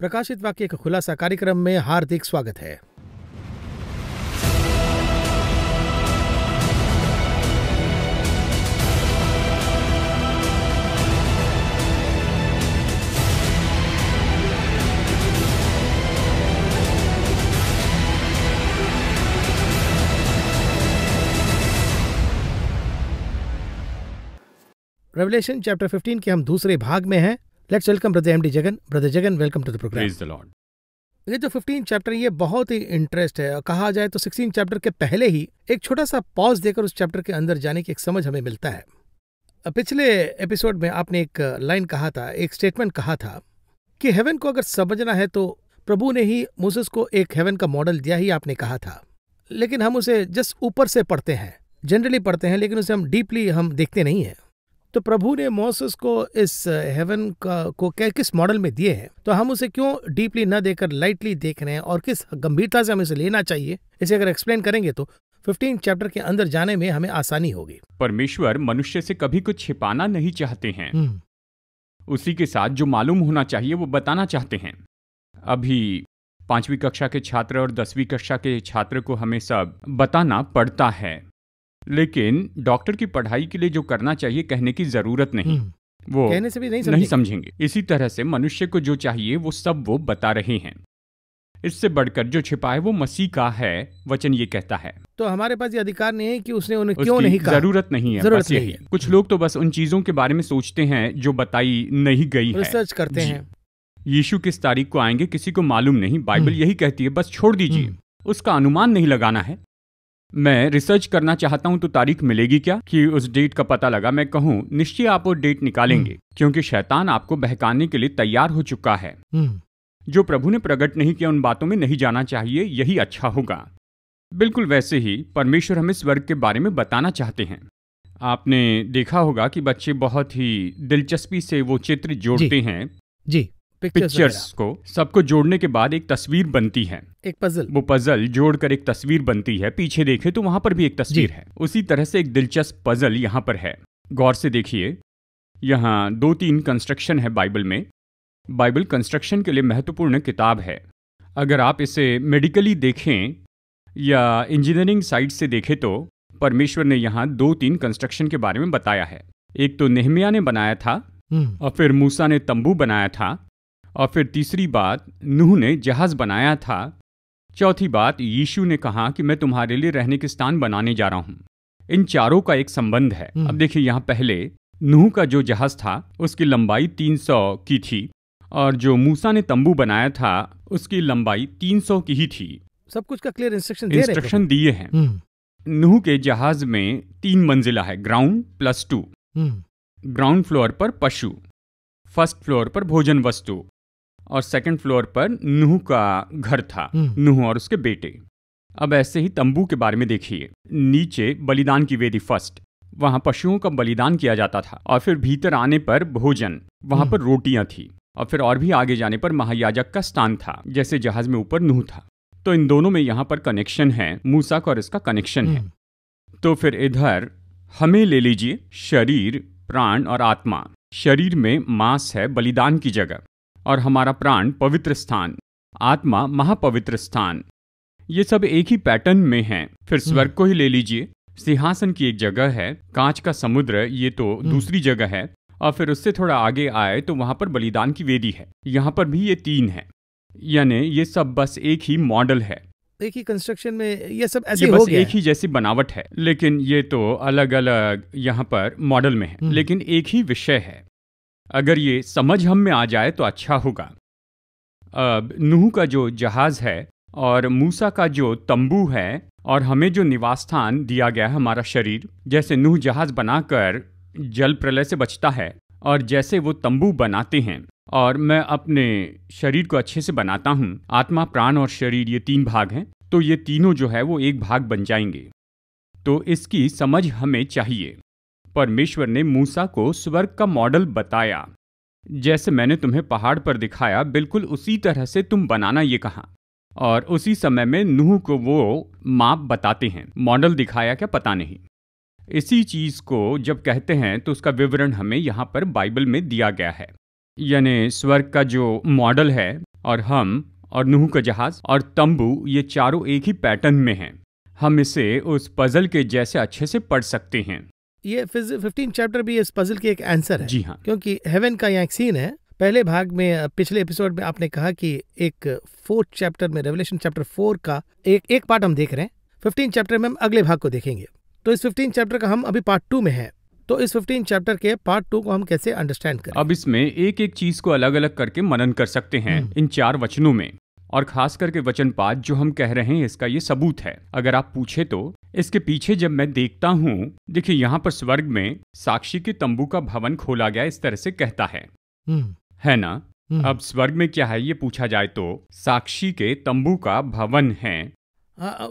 प्रकाशित वाक्य का खुलासा कार्यक्रम में हार्दिक स्वागत है। रेवलेशन चैप्टर 15 के हम दूसरे भाग में हैं। Let's welcome brother MD Jagan. Brother Jagan, welcome to the programme. Praise the Lord. ये जो 15 चैप्टर, ये बहुत ही इंटरेस्ट है। कहा जाए तो 16 चैप्टर के पहले ही एक छोटा सा पॉज देकर उस चैप्टर के अंदर जाने की एक समझ हमें मिलता है। पिछले एपिसोड में आपने एक लाइन कहा था, एक स्टेटमेंट कहा था कि हेवन को अगर समझना है तो प्रभु ने ही मूसेस को एक हेवन का मॉडल दिया ही, आपने कहा था। लेकिन हम उसे जस्ट ऊपर से पढ़ते हैं, जनरली पढ़ते हैं, लेकिन उसे हम डीपली हम देखते नहीं हैं। तो प्रभु ने मोसेस को इस हेवन को किस मॉडल में दिए हैं, तो हम उसे क्यों डीपली न देकर लाइटली देख रहे हैं और किस गंभीरता से हमें इसे लेना चाहिए, इसे अगर एक्सप्लेन करेंगे तो 15 चैप्टर के अंदर जाने में हमें आसानी होगी। परमेश्वर मनुष्य से कभी कुछ छिपाना नहीं चाहते हैं। उसी के साथ जो मालूम होना चाहिए वो बताना चाहते हैं। अभी 5वीं कक्षा के छात्र और 10वीं कक्षा के छात्र को हमें सब बताना पड़ता है, लेकिन डॉक्टर की पढ़ाई के लिए जो करना चाहिए कहने की जरूरत नहीं, वो कहने से भी नहीं समझेंगे। इसी तरह से मनुष्य को जो चाहिए वो सब वो बता रहे हैं। इससे बढ़कर जो छिपा है वो मसीह का है, वचन ये कहता है। तो हमारे पास ये अधिकार नहीं है कि उसने उन्हें क्यों नहीं कहा, जरूरत नहीं है, बस यही। कुछ लोग तो बस उन चीजों के बारे में सोचते हैं जो बताई नहीं गई है, रिसर्च करते हैं। यीशु किस तारीख को आएंगे किसी को मालूम नहीं, बाइबल यही कहती है, बस छोड़ दीजिए, उसका अनुमान नहीं लगाना है। मैं रिसर्च करना चाहता हूं तो तारीख मिलेगी क्या कि उस डेट का पता लगा मैं कहूं निश्चय आप वो डेट निकालेंगे, क्योंकि शैतान आपको बहकाने के लिए तैयार हो चुका है। जो प्रभु ने प्रकट नहीं किया उन बातों में नहीं जाना चाहिए, यही अच्छा होगा। बिल्कुल वैसे ही परमेश्वर हमें स्वर्ग के बारे में बताना चाहते हैं। आपने देखा होगा कि बच्चे बहुत ही दिलचस्पी से वो चित्र जोड़ते हैं जी, पिक्चर्स को, सबको जोड़ने के बाद एक तस्वीर बनती है, एक पजल। वो पजल जोड़कर एक तस्वीर बनती है। पीछे देखे तो वहां पर भी एक तस्वीर है। उसी तरह से एक दिलचस्प पजल यहाँ पर है। गौर से देखिए, यहाँ 2-3 कंस्ट्रक्शन है बाइबल में। बाइबल कंस्ट्रक्शन के लिए महत्वपूर्ण किताब है। अगर आप इसे मेडिकली देखें या इंजीनियरिंग साइड से देखें तो परमेश्वर ने यहाँ 2-3 कंस्ट्रक्शन के बारे में बताया है। एक तो नेहमिया ने बनाया था, और फिर मूसा ने तंबू बनाया था, और फिर तीसरी बात नूह ने जहाज बनाया था, चौथी बात यीशु ने कहा कि मैं तुम्हारे लिए रहने के स्थान बनाने जा रहा हूं। इन चारों का एक संबंध है। अब देखिए, यहाँ पहले नूह का जो जहाज था उसकी लंबाई 300 की थी, और जो मूसा ने तंबू बनाया था उसकी लंबाई 300 की ही थी। सब कुछ का क्लियर इंस्ट्रक्शन दिए हैं। नूह के जहाज में 3 मंजिला है, ग्राउंड +2। ग्राउंड फ्लोर पर पशु, फर्स्ट फ्लोर पर भोजन वस्तु, और सेकंड फ्लोर पर नूह का घर था, नूह और उसके बेटे। अब ऐसे ही तंबू के बारे में देखिए, नीचे बलिदान की वेदी फर्स्ट, वहां पशुओं का बलिदान किया जाता था, और फिर भीतर आने पर भोजन, वहां पर रोटियां थी, और फिर और भी आगे जाने पर महायाजक का स्थान था, जैसे जहाज में ऊपर नूह था। तो इन दोनों में यहाँ पर कनेक्शन है, मूसा का और इसका कनेक्शन है। तो फिर इधर हमें ले लीजिए, शरीर, प्राण और आत्मा। शरीर में मांस है, बलिदान की जगह, और हमारा प्राण पवित्र स्थान, आत्मा महापवित्र स्थान। ये सब एक ही पैटर्न में हैं। फिर स्वर्ग को ही ले लीजिए, सिंहासन की एक जगह है, कांच का समुद्र ये तो दूसरी जगह है, और फिर उससे थोड़ा आगे आए तो वहां पर बलिदान की वेदी है। यहाँ पर भी ये 3 है, यानी ये सब बस एक ही मॉडल है, एक ही कंस्ट्रक्शन में ये सब ऐसे ये हो बस गया एक ही जैसी बनावट है, लेकिन ये तो अलग अलग यहाँ पर मॉडल में है, लेकिन एक ही विषय है। अगर ये समझ हम में आ जाए तो अच्छा होगा। अब नूह का जो जहाज है और मूसा का जो तंबू है, और हमें जो निवास स्थान दिया गया है हमारा शरीर, जैसे नूह जहाज बनाकर जल प्रलय से बचता है, और जैसे वो तंबू बनाते हैं, और मैं अपने शरीर को अच्छे से बनाता हूँ, आत्मा, प्राण और शरीर ये 3 भाग हैं, तो ये तीनों जो है वो एक भाग बन जाएंगे। तो इसकी समझ हमें चाहिए। परमेश्वर ने मूसा को स्वर्ग का मॉडल बताया, जैसे मैंने तुम्हें पहाड़ पर दिखाया, बिल्कुल उसी तरह से तुम बनाना ये कहा, और उसी समय में नूह को वो माप बताते हैं। मॉडल दिखाया क्या पता नहीं। इसी चीज को जब कहते हैं तो उसका विवरण हमें यहाँ पर बाइबल में दिया गया है। यानी स्वर्ग का जो मॉडल है और हम और नूह का जहाज और तंबू, ये चारों एक ही पैटर्न में हैं। हम इसे उस पजल के जैसे अच्छे से पढ़ सकते हैं। ये 15 चैप्टर भी इस पजल की एक आंसर है। जी हाँ, क्योंकि हेवन का यहाँ एक सीन है। पहले भाग में, पिछले एपिसोड में आपने कहा कि एक 4th चैप्टर में, रेवलेशन चैप्टर 4 का एक पार्ट हम देख रहे हैं। 15 चैप्टर में हम अगले भाग को देखेंगे। तो इस 15 चैप्टर का हम अभी पार्ट 2 में हैं। तो इस 15 चैप्टर के पार्ट 2 को हम कैसे अंडरस्टैंड करें? अब इसमें एक एक चीज को अलग अलग करके मनन कर सकते हैं इन 4 वचनों में। और खास करके वचन 5 जो हम कह रहे हैं, इसका ये सबूत है। अगर आप पूछे तो इसके पीछे जब मैं देखता हूँ, देखिए यहाँ पर स्वर्ग में साक्षी के तंबू का भवन खोला गया, इस तरह से कहता है ना। अब स्वर्ग में क्या है ये पूछा जाए तो साक्षी के तंबू का भवन है।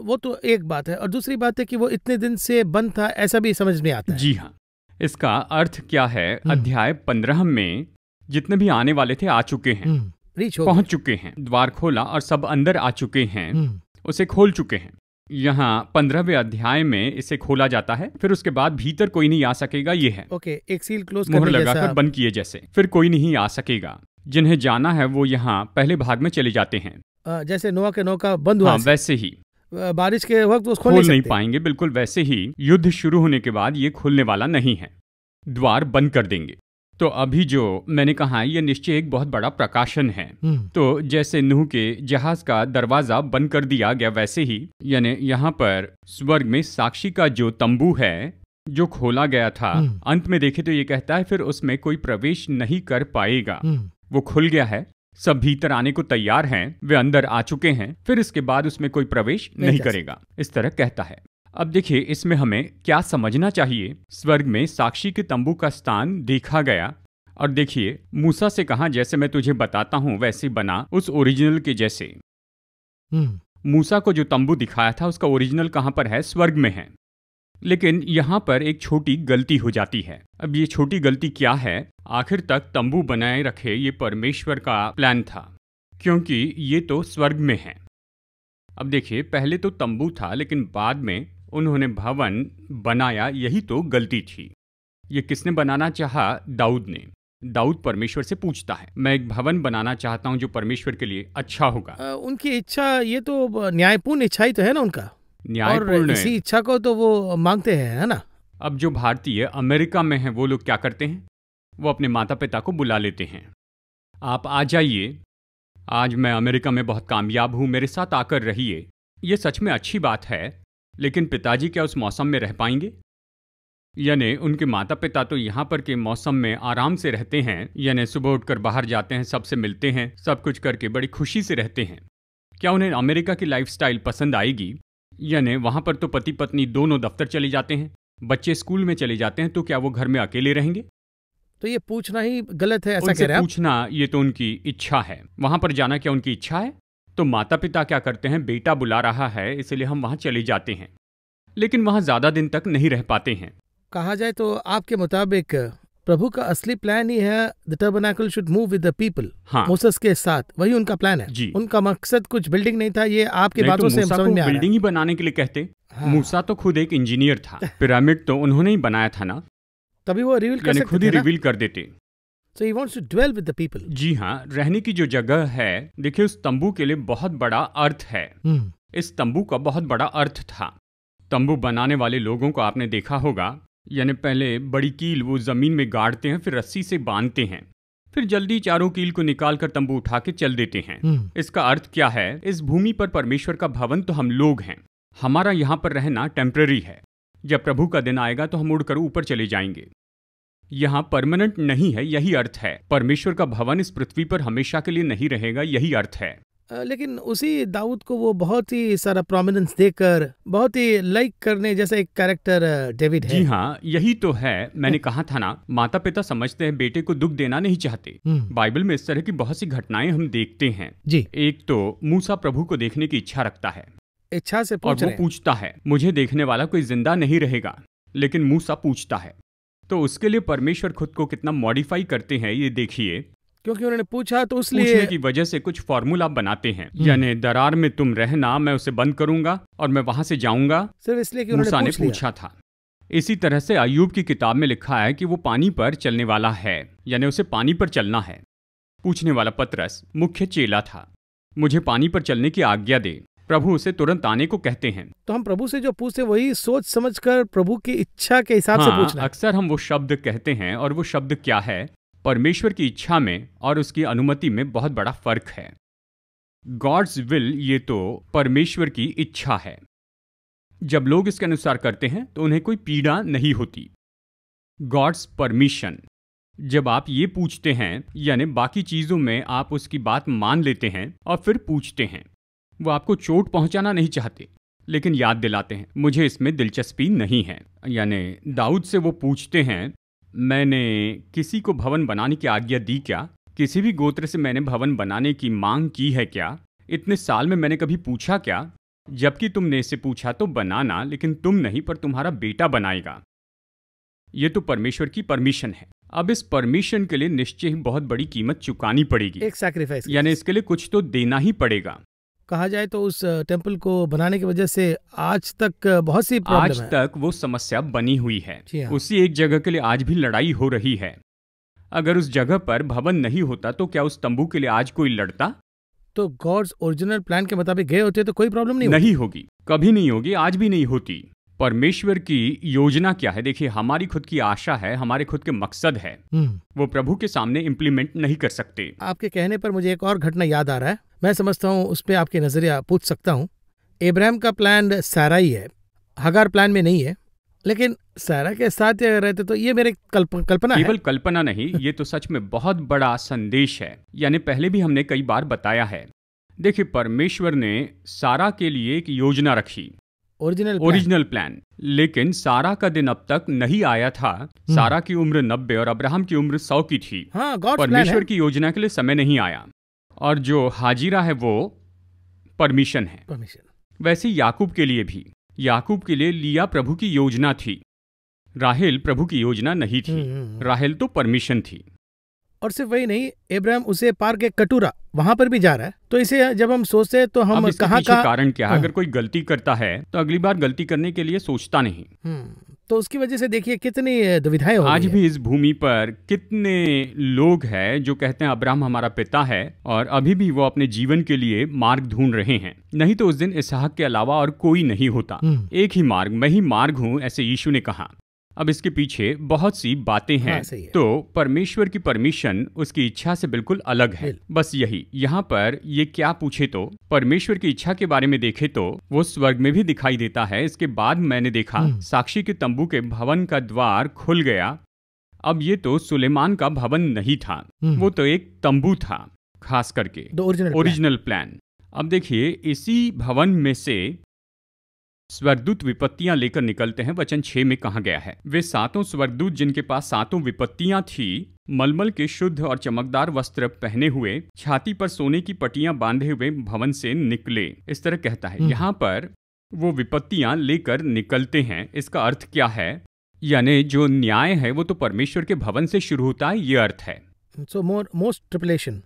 वो तो एक बात है, और दूसरी बात है कि वो इतने दिन से बंद था, ऐसा भी समझ में आता है। जी हाँ, इसका अर्थ क्या है? अध्याय 15 में जितने भी आने वाले थे आ चुके हैं, पहुंच चुके हैं, द्वार खोला और सब अंदर आ चुके हैं, उसे खोल चुके हैं। यहाँ 15वें अध्याय में इसे खोला जाता है, फिर उसके बाद भीतर कोई नहीं आ सकेगा। ये है एक सील क्लोज मोहर लगाकर बंद किए जैसे, फिर कोई नहीं आ सकेगा। जिन्हें जाना है वो यहाँ पहले भाग में चले जाते हैं। जैसे नोआ के नौका बंद हुआ, वैसे ही बारिश के वक्त वो खोल नहीं पाएंगे। बिल्कुल वैसे ही युद्ध शुरू होने के बाद ये खुलने वाला नहीं है, द्वार बंद कर देंगे। तो अभी जो मैंने कहा ये निश्चय एक बहुत बड़ा प्रकाशन है। तो जैसे नूह के जहाज का दरवाजा बंद कर दिया गया, वैसे ही यानी यहाँ पर स्वर्ग में साक्षी का जो तंबू है जो खोला गया था, अंत में देखे तो ये कहता है फिर उसमें कोई प्रवेश नहीं कर पाएगा। वो खुल गया है, सब भीतर आने को तैयार हैं, वे अंदर आ चुके हैं, फिर इसके बाद उसमें कोई प्रवेश नहीं करेगा, इस तरह कहता है। अब देखिए इसमें हमें क्या समझना चाहिए। स्वर्ग में साक्षी के तंबू का स्थान देखा गया, और देखिए मूसा से कहा जैसे मैं तुझे बताता हूं वैसे बना, उस ओरिजिनल के जैसे। मूसा को जो तंबू दिखाया था उसका ओरिजिनल कहां पर है? स्वर्ग में है। लेकिन यहां पर एक छोटी गलती हो जाती है। अब ये छोटी गलती क्या है? आखिर तक तंबू बनाए रखे ये परमेश्वर का प्लान था, क्योंकि ये तो स्वर्ग में है। अब देखिए पहले तो तंबू था, लेकिन बाद में उन्होंने भवन बनाया, यही तो गलती थी। ये किसने बनाना चाहा? दाऊद ने। दाऊद परमेश्वर से पूछता है, मैं एक भवन बनाना चाहता हूं जो परमेश्वर के लिए अच्छा होगा। उनकी इच्छा, ये तो न्यायपूर्ण इच्छा ही तो है ना उनका, न्यायपूर्ण इसी इच्छा को तो वो मांगते हैं, है ना। अब जो भारतीय अमेरिका में हैं वो लोग क्या करते हैं? वो अपने माता पिता को बुला लेते हैं, आप आ जाइए, आज मैं अमेरिका में बहुत कामयाब हूं, मेरे साथ आकर रहिए। ये सच में अच्छी बात है, लेकिन पिताजी क्या उस मौसम में रह पाएंगे? यानी उनके माता पिता तो यहाँ पर के मौसम में आराम से रहते हैं, यानी सुबह उठकर बाहर जाते हैं, सबसे मिलते हैं, सब कुछ करके बड़ी खुशी से रहते हैं। क्या उन्हें अमेरिका की लाइफस्टाइल पसंद आएगी? यानी वहाँ पर तो पति पत्नी दोनों दफ्तर चले जाते हैं, बच्चे स्कूल में चले जाते हैं, तो क्या वो घर में अकेले रहेंगे? तो ये पूछना ही गलत है, ऐसा कह रहे हैं? पूछना ये तो उनकी इच्छा है, वहाँ पर जाना क्या उनकी इच्छा है? तो माता पिता क्या करते हैं? बेटा बुला रहा है इसलिए हम वहाँ चले जाते हैं, लेकिन वहाँ ज्यादा दिन तक नहीं रह पाते हैं। कहा जाए तो आपके मुताबिक प्रभु का असली प्लान ही है the tabernacle should move with the people. हाँ, मूसा के साथ वही उनका प्लान है जी। उनका मकसद कुछ बिल्डिंग नहीं था, ये आपकी बातों से समझ में आ रहा है। बिल्डिंग ही बनाने के लिए कहते। हाँ। मूसा तो खुद एक इंजीनियर था, पिरामिड तो उन्होंने ही बनाया था ना, तभी वो रिवील कर सकते थे, खुद ही रिवील कर देते। So he wants to dwell with the people. जी हाँ, रहने की जो जगह है, देखिए उस तंबू के लिए बहुत बड़ा अर्थ है। इस तंबू का बहुत बड़ा अर्थ था। तंबू बनाने वाले लोगों को आपने देखा होगा, यानी पहले बड़ी कील वो जमीन में गाड़ते हैं, फिर रस्सी से बांधते हैं, फिर जल्दी चारों कील को निकालकर तंबू उठा के चल देते हैं। इसका अर्थ क्या है? इस भूमि पर परमेश्वर का भवन तो हम लोग हैं, हमारा यहाँ पर रहना टेम्पररी है। जब प्रभु का दिन आएगा तो हम उड़कर ऊपर चले जाएंगे, यहाँ परमानेंट नहीं है, यही अर्थ है। परमेश्वर का भवन इस पृथ्वी पर हमेशा के लिए नहीं रहेगा, यही अर्थ है। लेकिन उसी दाऊद को वो बहुत ही सारा प्रोमिनेंस देकर, बहुत ही लाइक करने जैसा एक कैरेक्टर डेविड है। जी हाँ, यही तो है। मैंने कहा था ना, माता पिता समझते हैं बेटे को दुख देना नहीं चाहते। बाइबल में इस तरह की बहुत सी घटनाएं हम देखते हैं जी। एक तो मूसा प्रभु को देखने की इच्छा रखता है, इच्छा से और वो पूछता है मुझे देखने वाला कोई जिंदा नहीं रहेगा, लेकिन मूसा पूछता है, तो उसके लिए परमेश्वर खुद को कितना मॉडिफाई करते हैं ये देखिए। क्योंकि उन्होंने पूछा तो उसलिए पूछने की वजह से कुछ फॉर्मूला बनाते हैं, यानी दरार में तुम रहना, मैं उसे बंद करूंगा और मैं वहां से जाऊंगा, सिर्फ इसलिए कि मूसा ने पूछा था। इसी तरह से अय्यूब की किताब में लिखा है कि वो पानी पर चलने वाला है, यानी उसे पानी पर चलना है। पूछने वाला पतरस मुख्य चेला था, मुझे पानी पर चलने की आज्ञा दे। प्रभु उसे तुरंत आने को कहते हैं। तो हम प्रभु से जो पूछते वही सोच समझकर प्रभु की इच्छा के हिसाब से पूछना है। अक्सर हम वो शब्द कहते हैं और वो शब्द क्या है? परमेश्वर की इच्छा में और उसकी अनुमति में बहुत बड़ा फर्क है। गॉड्स विल ये तो परमेश्वर की इच्छा है। जब लोग इसके अनुसार करते हैं तो उन्हें कोई पीड़ा नहीं होती। गॉड्स परमिशन, जब आप ये पूछते हैं यानी बाकी चीजों में आप उसकी बात मान लेते हैं और फिर पूछते हैं, वो आपको चोट पहुंचाना नहीं चाहते लेकिन याद दिलाते हैं मुझे इसमें दिलचस्पी नहीं है। यानी दाऊद से वो पूछते हैं, मैंने किसी को भवन बनाने की आज्ञा दी क्या? किसी भी गोत्र से मैंने भवन बनाने की मांग की है क्या? इतने साल में मैंने कभी पूछा क्या? जबकि तुमने इससे पूछा तो बनाना, लेकिन तुम नहीं पर तुम्हारा बेटा बनाएगा। ये तो परमेश्वर की परमिशन है। अब इस परमिशन के लिए निश्चय ही बहुत बड़ी कीमत चुकानी पड़ेगी, एक सैक्रिफाइस, यानी इसके लिए कुछ तो देना ही पड़ेगा। कहा जाए तो उस टेम्पल को बनाने की वजह से आज तक बहुत सी प्रॉब्लम है। आज तक वो समस्या बनी हुई है। हाँ। उसी एक जगह के लिए आज भी लड़ाई हो रही है। अगर उस जगह पर भवन नहीं होता तो क्या उस तंबू के लिए आज कोई लड़ता? तो गॉड्स ओरिजिनल प्लान के मुताबिक गए होते तो कोई प्रॉब्लम नहीं होगी, कभी नहीं होगी, आज भी नहीं होती। परमेश्वर की योजना क्या है? देखिए, हमारी खुद की आशा है, हमारे खुद के मकसद है, वो प्रभु के सामने इम्प्लीमेंट नहीं कर सकते। आपके कहने पर मुझे एक और घटना याद आ रहा है, मैं समझता हूँ उस पर आपके नजरिया पूछ सकता हूँ। इब्राहिम का प्लान सारा ही है, हगार प्लान में नहीं है, लेकिन सारा के साथ अगर रहते तो ये मेरे कल्पना है। केवल कल्पना नहीं, ये तो सच में बहुत बड़ा संदेश है। यानी पहले भी हमने कई बार बताया है। देखिए, परमेश्वर ने सारा के लिए एक योजना रखी, ओरिजिनल प्लान, लेकिन सारा का दिन अब तक नहीं आया था। सारा की उम्र 90 और अब्राहम की उम्र 100 की थी। परमेश्वर की योजना के लिए समय नहीं आया। और जो हाजिरा है वो परमिशन है। वैसे याकूब के लिए भी, याकूब के लिए लिया प्रभु की योजना थी, राहेल प्रभु की योजना नहीं थी। राहेल तो परमिशन थी। और सिर्फ वही नहीं, इब्राहिम उसे पार के कटूरा वहां पर भी जा रहा है। तो इसे जब हम सोचते हैं तो हम कहाँ का कारण क्या है? अगर कोई गलती करता है तो अगली बार गलती करने के लिए सोचता नहीं। तो उसकी वजह से देखिए कितनी दुविधाएं हो आज भी इस भूमि पर कितने लोग हैं जो कहते हैं अब्राहम हमारा पिता है, और अभी भी वो अपने जीवन के लिए मार्ग ढूंढ रहे हैं। नहीं तो उस दिन इसहाक के अलावा और कोई नहीं होता। एक ही मार्ग, मैं ही मार्ग हूं, ऐसे यीशु ने कहा। अब इसके पीछे बहुत सी बातें हैं। तो परमेश्वर की परमिशन उसकी इच्छा से बिल्कुल अलग है। बस यही, यहाँ पर ये क्या पूछे तो परमेश्वर की इच्छा के बारे में देखे तो वो स्वर्ग में भी दिखाई देता है। इसके बाद मैंने देखा साक्षी के तंबू के भवन का द्वार खुल गया। अब ये तो सुलेमान का भवन नहीं था, वो तो एक तंबू था, खास करके ओरिजिनल प्लान। अब देखिए, इसी भवन में से स्वर्गदूत विपत्तियां लेकर निकलते हैं। वचन 6 में कहा गया है, वे 7 स्वर्गदूत जिनके पास 7 विपत्तियां थी, मलमल के शुद्ध और चमकदार वस्त्र पहने हुए, छाती पर सोने की पट्टियां बांधे हुए भवन से निकले। इस तरह कहता है। यहाँ पर वो विपत्तियां लेकर निकलते हैं। इसका अर्थ क्या है? यानी जो न्याय है वो तो परमेश्वर के भवन से शुरू होता है, ये अर्थ है।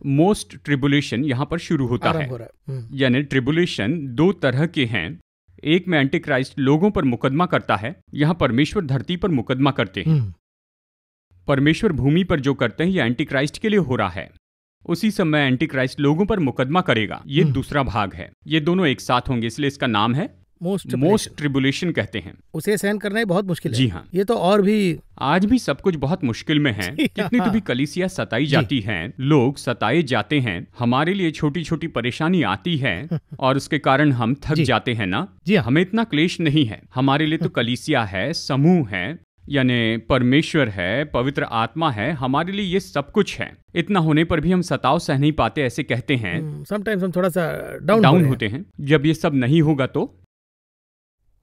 मोस्ट ट्रिबुलेशन यहाँ पर शुरू होता है। यानी ट्रिबुलेशन 2 तरह के हैं। एक में एंटी क्राइस्ट लोगों पर मुकदमा करता है, यहाँ परमेश्वर धरती पर मुकदमा करते हैं। परमेश्वर भूमि पर जो करते हैं ये एंटी क्राइस्ट के लिए हो रहा है। उसी समय एंटी क्राइस्ट लोगों पर मुकदमा करेगा, ये दूसरा भाग है। ये दोनों एक साथ होंगे, इसलिए इसका नाम है मोस्ट ट्रिबुलेशन कहते हैं। उसे सहन करना ही बहुत मुश्किल है। जी हाँ, ये तो और भी आज भी सब कुछ बहुत मुश्किल में है। कितनी तो भी कलीसिया सताई जाती हैं, लोग सताए जाते हैं। हमारे लिए छोटी छोटी परेशानी आती है और उसके कारण हम थक जाते हैं ना। जी हाँ। हमें इतना क्लेश नहीं है। हमारे लिए तो कलीसिया है, समूह है, यानी परमेश्वर है, पवित्र आत्मा है, हमारे लिए ये सब कुछ है। इतना होने पर भी हम सताव सह नहीं पाते, ऐसे कहते हैं। समटाइम्स हम थोड़ा सा डाउन होते हैं। जब ये सब नहीं होगा तो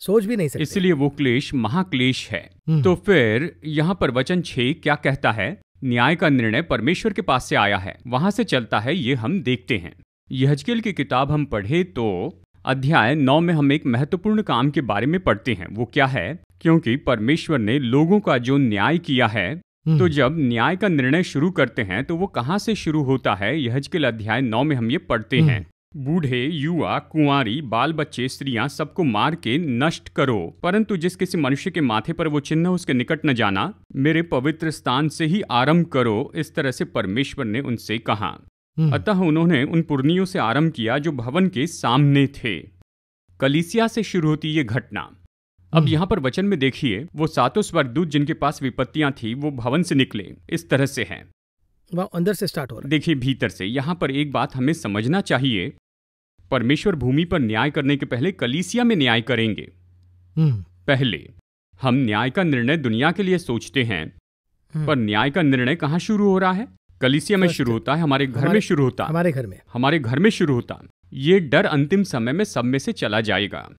सोच भी नहीं सकते। इसलिए वो क्लेश महाक्लेश है। तो फिर यहाँ पर वचन 6 क्या कहता है? न्याय का निर्णय परमेश्वर के पास से आया है, वहां से चलता है, ये हम देखते हैं। यहजकेल की किताब हम पढ़े तो अध्याय 9 में हम एक महत्वपूर्ण काम के बारे में पढ़ते हैं। वो क्या है? क्योंकि परमेश्वर ने लोगों का जो न्याय किया है, तो जब न्याय का निर्णय शुरू करते हैं तो वो कहाँ से शुरू होता है? यहजकेल अध्याय 9 में हम ये पढ़ते हैं, बूढ़े, युवा, कुंवारी, बाल बच्चे, स्त्रियां सबको मार के नष्ट करो, परंतु जिस किसी मनुष्य के माथे पर वो चिन्ह उसके निकट न जाना, मेरे पवित्र स्थान से ही आरंभ करो। इस तरह से परमेश्वर ने उनसे कहा। अतः उन्होंने उन पुरनियों से आरंभ किया जो भवन के सामने थे। कलीसिया से शुरू होती ये घटना। अब यहाँ पर वचन में देखिए, वो सातों स्वर्गदूत जिनके पास विपत्तियां थी वो भवन से निकले, इस तरह से हैं। वह अंदर से स्टार्ट हो रहा है। देखिए भीतर से। यहाँ पर एक बात हमें समझना चाहिए, परमेश्वर भूमि पर न्याय करने के पहले कलीसिया में न्याय करेंगे। पहले हम न्याय का निर्णय दुनिया के लिए सोचते हैं, पर न्याय का निर्णय कहाँ शुरू हो रहा है? कलीसिया में शुरू होता है, हमारे घर में शुरू होता है, हमारे घर में शुरू होता। ये डर अंतिम समय में सब में से चला जाएगा।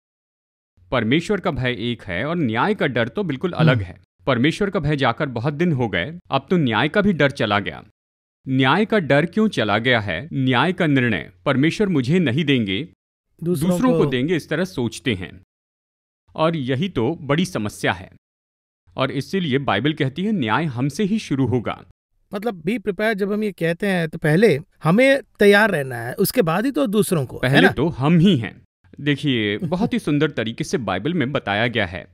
परमेश्वर का भय एक है और न्याय का डर तो बिल्कुल अलग है। परमेश्वर का भय जाकर बहुत दिन हो गए, अब तो न्याय का भी डर चला गया। न्याय का डर क्यों चला गया है? न्याय का निर्णय परमेश्वर मुझे नहीं देंगे, दूसरों को देंगे, इस तरह सोचते हैं। और यही तो बड़ी समस्या है। और इसीलिए बाइबल कहती है न्याय हमसे ही शुरू होगा। मतलब बी प्रिपेयर जब हम ये कहते हैं तो पहले हमें तैयार रहना है, उसके बाद ही तो दूसरों को। पहले तो हम ही हैं। देखिए बहुत ही सुंदर तरीके से बाइबल में बताया गया है,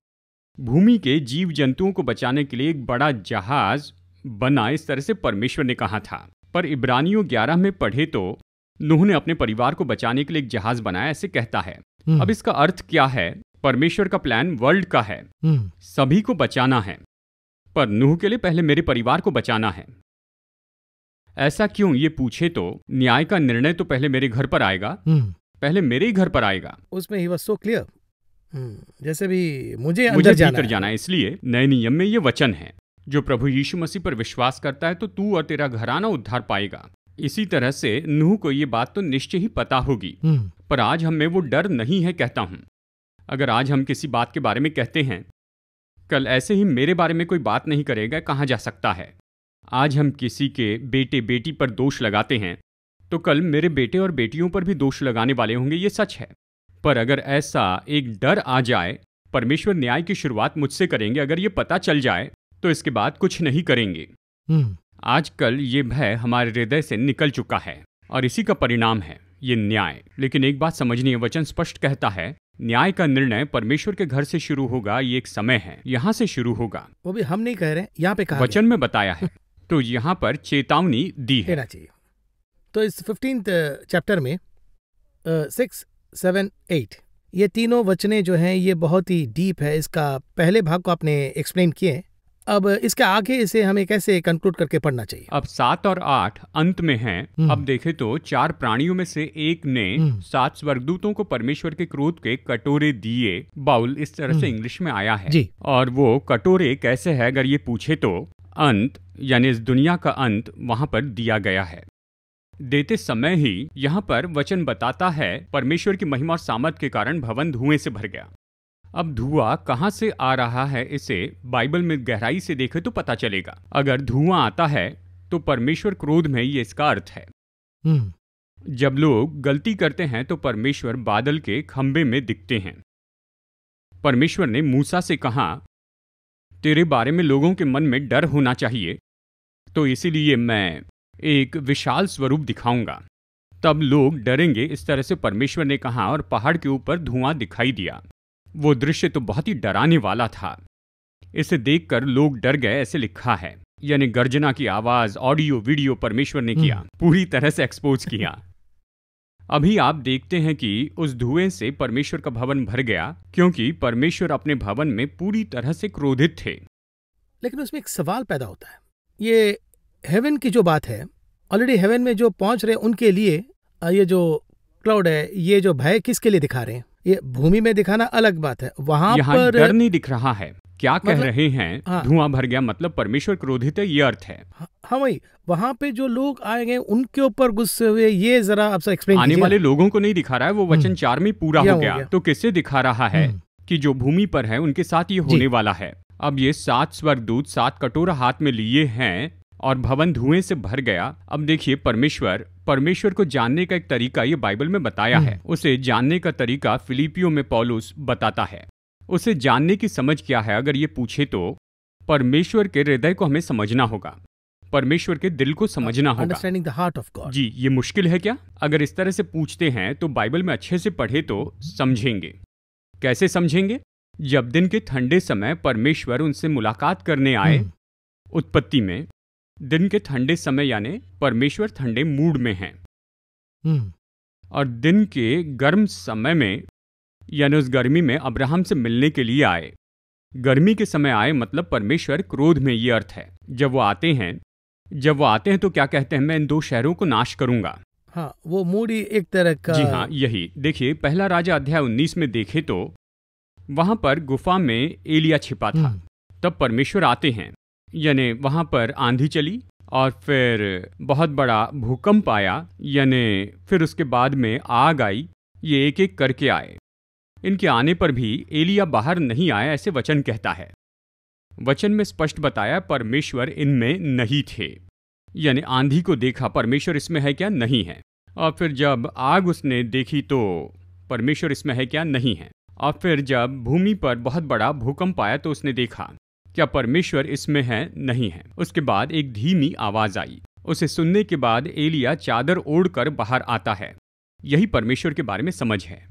भूमि के जीव जंतुओं को बचाने के लिए एक बड़ा जहाज बना, इस तरह से परमेश्वर ने कहा था। पर इब्रानियों 11 में पढ़े तो नूह ने अपने परिवार को बचाने के लिए एक जहाज बनाया, ऐसे कहता है। अब इसका अर्थ क्या है? परमेश्वर का प्लान वर्ल्ड का है, सभी को बचाना है, पर नूह के लिए पहले मेरे परिवार को बचाना है। ऐसा क्यों? ये पूछे तो न्याय का निर्णय तो पहले मेरे घर पर आएगा, पहले मेरे ही घर पर आएगा। उसमें ही was so clear। जैसे भी मुझे अंदर जाना है। इसलिए नए नियम में ये वचन है, जो प्रभु यीशु मसीह पर विश्वास करता है तो तू और तेरा घराना उद्धार पाएगा। इसी तरह से नूह को ये बात तो निश्चय ही पता होगी, पर आज हम में वो डर नहीं है। कहता हूं, अगर आज हम किसी बात के बारे में कहते हैं, कल ऐसे ही मेरे बारे में कोई बात नहीं करेगा, कहाँ जा सकता है। आज हम किसी के बेटे बेटी पर दोष लगाते हैं तो कल मेरे बेटे और बेटियों पर भी दोष लगाने वाले होंगे, ये सच है। पर अगर ऐसा एक डर आ जाए, परमेश्वर न्याय की शुरुआत मुझसे करेंगे, अगर ये पता चल जाए तो इसके बाद कुछ नहीं करेंगे। आजकल ये भय हमारे हृदय से निकल चुका है और इसी का परिणाम है ये न्याय। लेकिन एक बात समझनी है, वचन स्पष्ट कहता है न्याय का निर्णय परमेश्वर के घर से शुरू होगा। ये एक समय है, यहाँ से शुरू होगा। वो भी हम नहीं कह रहे, यहाँ पे कहा वचन में बताया है। तो यहाँ पर चेतावनी दी है। तो इस 15th चैप्टर में 6, 7, 8 ये तीनों वचने जो हैं ये बहुत ही डीप है। इसका पहले भाग को आपने एक्सप्लेन किए, अब इसके आगे इसे हमें कैसे कंक्लूड करके पढ़ना चाहिए? अब 7 और 8 अंत में हैं। अब देखें तो 4 प्राणियों में से एक ने 7 स्वर्गदूतों को परमेश्वर के क्रोध के कटोरे दिए। बाउल इस तरह से इंग्लिश में आया है जी। और वो कटोरे कैसे है, अगर ये पूछे तो अंत यानी इस दुनिया का अंत वहां पर दिया गया है। देते समय ही यहाँ पर वचन बताता है परमेश्वर की महिमा और सामर्थ के कारण भवन धुएं से भर गया। अब धुआं कहाँ से आ रहा है, इसे बाइबल में गहराई से देखे तो पता चलेगा। अगर धुआं आता है तो परमेश्वर क्रोध में, ये इसका अर्थ है। जब लोग गलती करते हैं तो परमेश्वर बादल के खंबे में दिखते हैं। परमेश्वर ने मूसा से कहा, तेरे बारे में लोगों के मन में डर होना चाहिए, तो इसीलिए मैं एक विशाल स्वरूप दिखाऊंगा, तब लोग डरेंगे। इस तरह से परमेश्वर ने कहा और पहाड़ के ऊपर धुआं दिखाई दिया। वो दृश्य तो बहुत ही डराने वाला था। इसे देखकर लोग डर गए, ऐसे लिखा है। यानी गर्जना की आवाज, ऑडियो वीडियो परमेश्वर ने किया, पूरी तरह से एक्सपोज किया। अभी आप देखते हैं कि उस धुएं से परमेश्वर का भवन भर गया, क्योंकि परमेश्वर अपने भवन में पूरी तरह से क्रोधित थे। लेकिन उसमें एक सवाल पैदा होता है, ये हेवन की जो बात है, ऑलरेडी हेवन में जो पहुंच रहे उनके लिए ये जो क्लाउड है, ये जो भय किसके लिए दिखा रहे हैं? ये भूमि में दिखाना अलग बात है, वहां पर डर नहीं दिख रहा है। क्या कह रहे हैं? धुआं भर गया मतलब परमेश्वर क्रोधित है, ये अर्थ है। हाँ वही, वहां पे जो लोग आए गए उनके ऊपर गुस्से हुए, ये जरा आप एक्सप्लेन आने वाले लोगों को नहीं दिखा रहा है, वो वचन 4 में पूरा हो गया। तो किससे दिखा रहा है? कि जो भूमि पर है उनके साथ ये होने वाला है। अब ये 7 स्वर्गदूत 7 कटोरा हाथ में लिए हैं और भवन धुएं से भर गया। अब देखिए परमेश्वर को जानने का एक तरीका ये बाइबल में बताया है। उसे जानने का तरीका फिलिपियों में पौलुस बताता है। उसे जानने की समझ क्या है, अगर ये पूछे तो परमेश्वर के हृदय को हमें समझना होगा, परमेश्वर के दिल को समझना होगा। Understanding the heart of God. जी, ये मुश्किल है क्या? अगर इस तरह से पूछते हैं तो बाइबल में अच्छे से पढ़े तो समझेंगे। कैसे समझेंगे? जब दिन के ठंडे समय परमेश्वर उनसे मुलाकात करने आए उत्पत्ति में, दिन के ठंडे समय यानी परमेश्वर ठंडे मूड में हैं। और दिन के गर्म समय में यानी उस गर्मी में अब्राहम से मिलने के लिए आए। गर्मी के समय आए मतलब परमेश्वर क्रोध में, ये अर्थ है। जब वो आते हैं तो क्या कहते हैं, मैं इन 2 शहरों को नाश करूंगा। हाँ, वो मूड ही एक तरह का। जी हाँ, यही देखिए पहला राजा अध्याय 19 में देखे तो वहां पर गुफा में एलिया छिपा था। तब परमेश्वर आते हैं, यानी वहां पर आंधी चली और फिर बहुत बड़ा भूकंप आया, यानी फिर उसके बाद में आग आई। ये एक एक करके आए। इनके आने पर भी एलिया बाहर नहीं आया, ऐसे वचन कहता है। वचन में स्पष्ट बताया परमेश्वर इनमें नहीं थे, यानी आंधी को देखा, परमेश्वर इसमें है क्या, नहीं है। और फिर जब आग उसने देखी तो परमेश्वर इसमें है क्या, नहीं है। और फिर जब भूमि पर बहुत बड़ा भूकंप आया तो उसने देखा क्या परमेश्वर इसमें है, नहीं है। उसके बाद एक धीमी आवाज आई। उसे सुनने के बाद एलिया चादर ओढ़कर बाहर आता है। यही परमेश्वर के बारे में समझ है।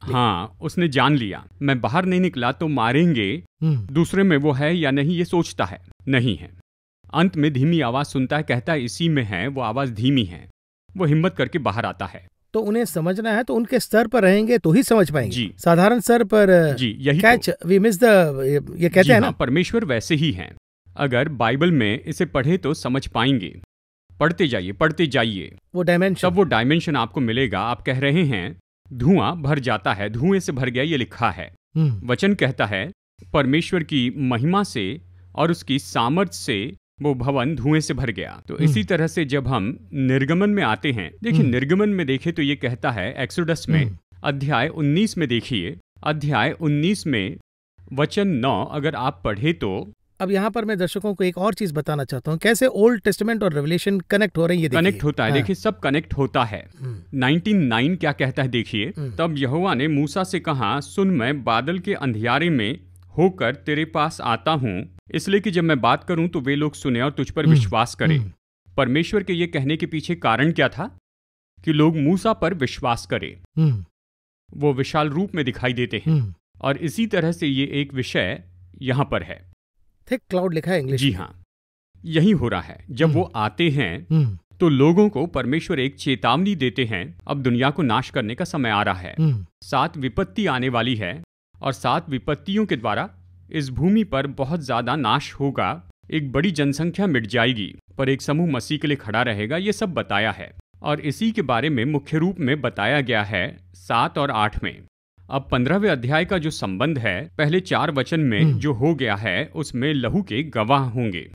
हाँ, उसने जान लिया मैं बाहर नहीं निकला तो मारेंगे। दूसरे में वो है या नहीं ये सोचता है, नहीं है। अंत में धीमी आवाज सुनता है, कहता है इसी में है। वो आवाज धीमी है। वो हिम्मत करके बाहर आता है। तो उन्हें समझना है तो उनके स्तर पर रहेंगे तो ही समझ पाएंगे। जी, साधारण स्तर पर जी यही कैच वी मिस द, ये कहते हैं ना। परमेश्वर वैसे ही हैं। अगर बाइबल में इसे पढ़े तो समझ पाएंगे। पढ़ते जाइए वो डायमेंशन, तब वो डायमेंशन आपको मिलेगा। आप कह रहे हैं धुआं भर जाता है, धुएं से भर गया, ये लिखा है। वचन कहता है परमेश्वर की महिमा से और उसकी सामर्थ्य से वो भवन धुएं से भर गया। तो इसी तरह से जब हम निर्गमन में आते हैं, देखिए निर्गमन में देखे तो ये कहता है एक्सोडस में अध्याय 19 में, देखिए अध्याय 19 में वचन 9 अगर आप पढ़े तो। अब यहाँ पर मैं दर्शकों को एक और चीज बताना चाहता हूँ, कैसे ओल्ड टेस्टामेंट और रेवलेशन कनेक्ट हो रही है। कनेक्ट होता है। देखिए सब कनेक्ट होता है। 19:9 क्या कहता है, देखिए तब यहोवा ने मूसा से कहा, सुन मैं बादल के अंधियारे में होकर तेरे पास आता हूँ, इसलिए कि जब मैं बात करूं तो वे लोग सुने और तुझ पर विश्वास करें। परमेश्वर के ये कहने के पीछे कारण क्या था कि लोग मूसा पर विश्वास करें। वो विशाल रूप में दिखाई देते हैं। और इसी तरह से ये एक विषय यहाँ पर है। थिक क्लाउड लिखा है इंग्लिश। जी हाँ, यही हो रहा है। जब वो आते हैं तो लोगों को परमेश्वर एक चेतावनी देते हैं, अब दुनिया को नाश करने का समय आ रहा है। 7 विपत्ति आने वाली है और 7 विपत्तियों के द्वारा इस भूमि पर बहुत ज्यादा नाश होगा। एक बड़ी जनसंख्या मिट जाएगी पर एक समूह मसीह के लिए खड़ा रहेगा, ये सब बताया है। और इसी के बारे में मुख्य रूप में बताया गया है 7 और 8 में। अब 15वें अध्याय का जो संबंध है पहले 4 वचन में जो हो गया है उसमें लहू के गवाह होंगे।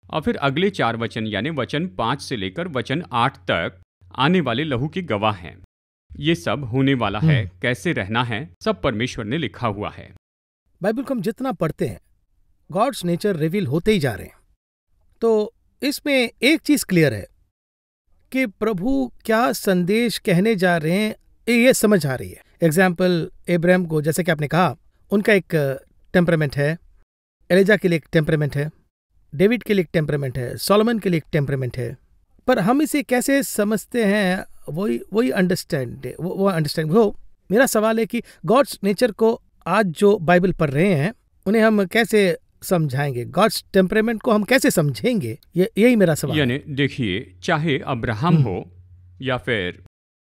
और फिर अगले 4 वचन यानी वचन 5 से लेकर वचन 8 तक आने वाले लहू के गवाह हैं। ये सब होने वाला है, कैसे रहना है, सब परमेश्वर ने लिखा हुआ है। बाइबल को हम जितना पढ़ते हैं गॉड्स नेचर रिवील होते ही जा रहे हैं। तो इसमें एक चीज क्लियर है कि प्रभु क्या संदेश कहने जा रहे हैं, ये समझ आ रही है। एग्जाम्पल इब्राहिम को, जैसे कि आपने कहा, उनका एक टेम्परामेंट है, एलिजा के लिए एक टेम्परामेंट है, डेविड के लिए एक टेम्परामेंट है, सोलोमन के लिए एक टेम्परामेंट है। पर हम इसे कैसे समझते हैं वही अंडरस्टैंड वो मेरा सवाल है कि गॉड्स नेचर को आज जो बाइबल पढ़ रहे हैं उन्हें हम कैसे समझाएंगे, गॉड्स टेम्परामेंट को हम कैसे समझेंगे, यही मेरा सवाल है। देखिए चाहे अब्राहम हो या फिर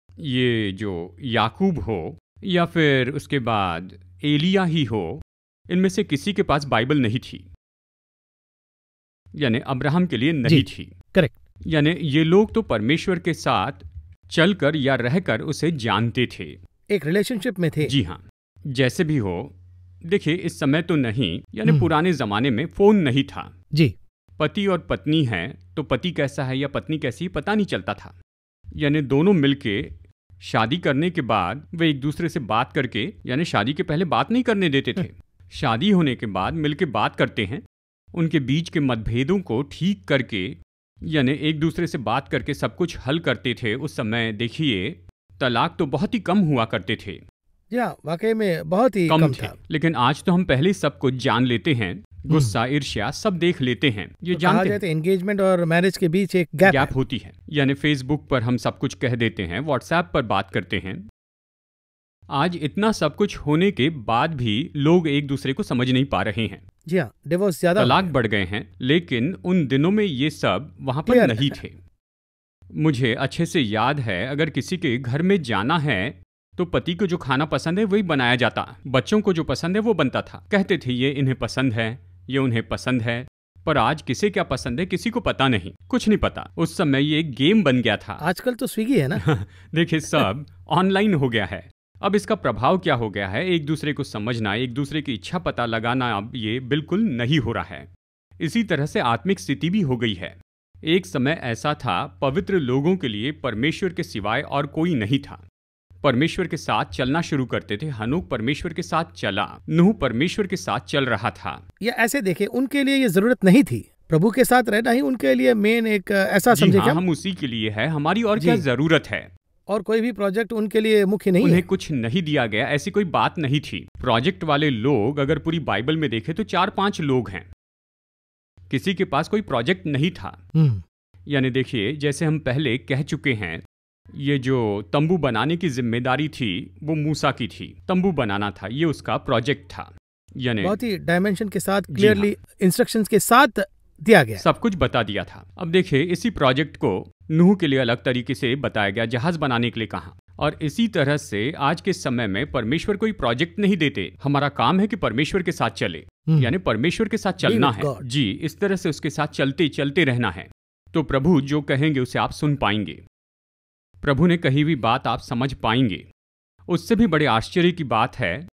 ये जो याकूब हो या फिर उसके बाद एलिया ही हो, इनमें से किसी के पास बाइबल नहीं थी, यानी अब्राहम के लिए नहीं थी। करेक्ट। यानी ये लोग तो परमेश्वर के साथ चलकर या रहकर उसे जानते थे, एक रिलेशनशिप में थे। जी हाँ, जैसे भी हो। देखिए इस समय तो नहीं, यानी पुराने जमाने में फोन नहीं था जी। पति और पत्नी हैं तो पति कैसा है या पत्नी कैसी पता नहीं चलता था। यानी दोनों मिलके शादी करने के बाद वे एक दूसरे से बात करके, यानी शादी के पहले बात नहीं करने देते थे, शादी होने के बाद मिलके बात करते हैं, उनके बीच के मतभेदों को ठीक करके, यानी एक दूसरे से बात करके सब कुछ हल करते थे। उस समय देखिए तलाक तो बहुत ही कम हुआ करते थे। वाकई में बहुत ही कम था। लेकिन आज तो हम पहले सब कुछ जान लेते हैं, गुस्सा ईर्ष्या सब देख लेते हैं। ये तो जानते हैं एंगेजमेंट और मैरिज के बीच एक गैप होती है। यानी फेसबुक पर हम सब कुछ कह देते हैं, व्हाट्सएप पर बात करते हैं, आज इतना सब कुछ होने के बाद भी लोग एक दूसरे को समझ नहीं पा रहे हैं। जी हाँ, डिवोर्स ज्यादा, तलाक बढ़ गए हैं, लेकिन उन दिनों में ये सब वहां पर नहीं थे। मुझे अच्छे से याद है, अगर किसी के घर में जाना है तो पति को जो खाना पसंद है वही बनाया जाता, बच्चों को जो पसंद है वो बनता था। कहते थे ये इन्हें पसंद है, ये उन्हें पसंद है। पर आज किसे क्या पसंद है किसी को पता नहीं, कुछ नहीं पता। उस समय ये एक गेम बन गया था। आजकल तो स्विगी है ना। देखिए, सब ऑनलाइन हो गया है। अब इसका प्रभाव क्या हो गया है, एक दूसरे को समझना, एक दूसरे की इच्छा पता लगाना अब ये बिल्कुल नहीं हो रहा है। इसी तरह से आत्मिक स्थिति भी हो गई है। एक समय ऐसा था, पवित्र लोगों के लिए परमेश्वर के सिवाय और कोई नहीं था। परमेश्वर के साथ चलना शुरू करते थे। हनोक परमेश्वर के साथ चला, नूह परमेश्वर के साथ चल रहा था। या ऐसे देखे, उनके लिए ये जरूरत नहीं थी, प्रभु के साथ रहना ही उनके लिए मेन एक ऐसा समझे क्या? हम उसी के लिए है, हमारी और क्या जरूरत है। और कोई भी प्रोजेक्ट उनके लिए मुख्य नहीं है। उन्हें कुछ नहीं दिया गया, ऐसी कोई बात नहीं थी। प्रोजेक्ट वाले लोग अगर पूरी बाइबल में देखें तो 4-5 लोग हैं। किसी के पास कोई प्रोजेक्ट नहीं था। यानी देखिए, जैसे हम पहले कह चुके हैं, ये जो तंबू बनाने की जिम्मेदारी थी वो मूसा की थी। तंबू बनाना था, ये उसका प्रोजेक्ट था। यानी बहुत ही डायमेंशन के साथ, क्लियरली इंस्ट्रक्शंस के साथ दिया गया, सब कुछ बता दिया था। अब देखिए, इसी प्रोजेक्ट को नूह के लिए अलग तरीके से बताया गया, जहाज बनाने के लिए कहा। और इसी तरह से आज के समय में परमेश्वर कोई प्रोजेक्ट नहीं देते। हमारा काम है कि परमेश्वर के साथ चले, यानी परमेश्वर के साथ चलना है। जी, इस तरह से उसके साथ चलते चलते रहना है। तो प्रभु जो कहेंगे उसे आप सुन पाएंगे, प्रभु ने कही हुई बात आप समझ पाएंगे। उससे भी बड़े आश्चर्य की बात है,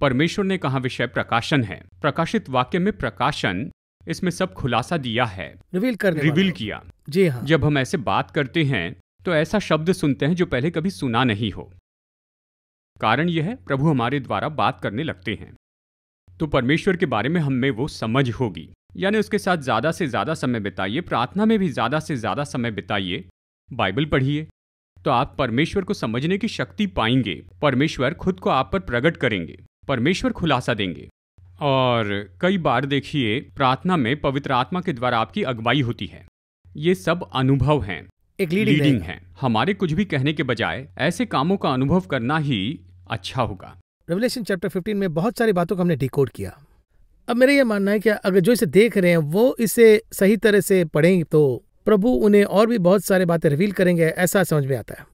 परमेश्वर ने कहा विषय प्रकाशन है। प्रकाशित वाक्य में प्रकाशन, इसमें सब खुलासा दिया है, रिवील किया। जी हाँ। जब हम ऐसे बात करते हैं तो ऐसा शब्द सुनते हैं जो पहले कभी सुना नहीं हो। कारण यह है, प्रभु हमारे द्वारा बात करने लगते हैं तो परमेश्वर के बारे में हमें वो समझ होगी। यानी उसके साथ ज्यादा से ज्यादा समय बिताइए, प्रार्थना में भी ज्यादा से ज्यादा समय बिताइए, बाइबल पढ़िए, तो आप परमेश्वर को समझने की शक्ति पाएंगे। परमेश्वर खुद को आप पर प्रकट करेंगे, परमेश्वर खुलासा देंगे। और कई बार देखिए, प्रार्थना में पवित्र आत्मा के द्वारा आपकी अगुवाई होती है। ये सब अनुभव हैं, एक लीडिंग है। हमारे कुछ भी कहने के बजाय ऐसे कामों का अनुभव करना ही अच्छा होगा। रेवलेशन चैप्टर 15 में बहुत सारी बातों को हमने डिकोड किया। अब मेरा ये मानना है कि अगर जो इसे देख रहे हैं वो इसे सही तरह से पढ़ेंगे तो प्रभु उन्हें और भी बहुत सारी बातें रिवील करेंगे, ऐसा समझ में आता है।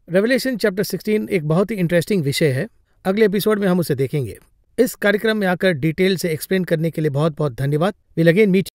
रेवलेशन चैप्टर 16 एक बहुत ही इंटरेस्टिंग विषय है। अगले एपिसोड में हम उसे देखेंगे। इस कार्यक्रम में आकर डिटेल से एक्सप्लेन करने के लिए बहुत बहुत धन्यवाद। Will again meet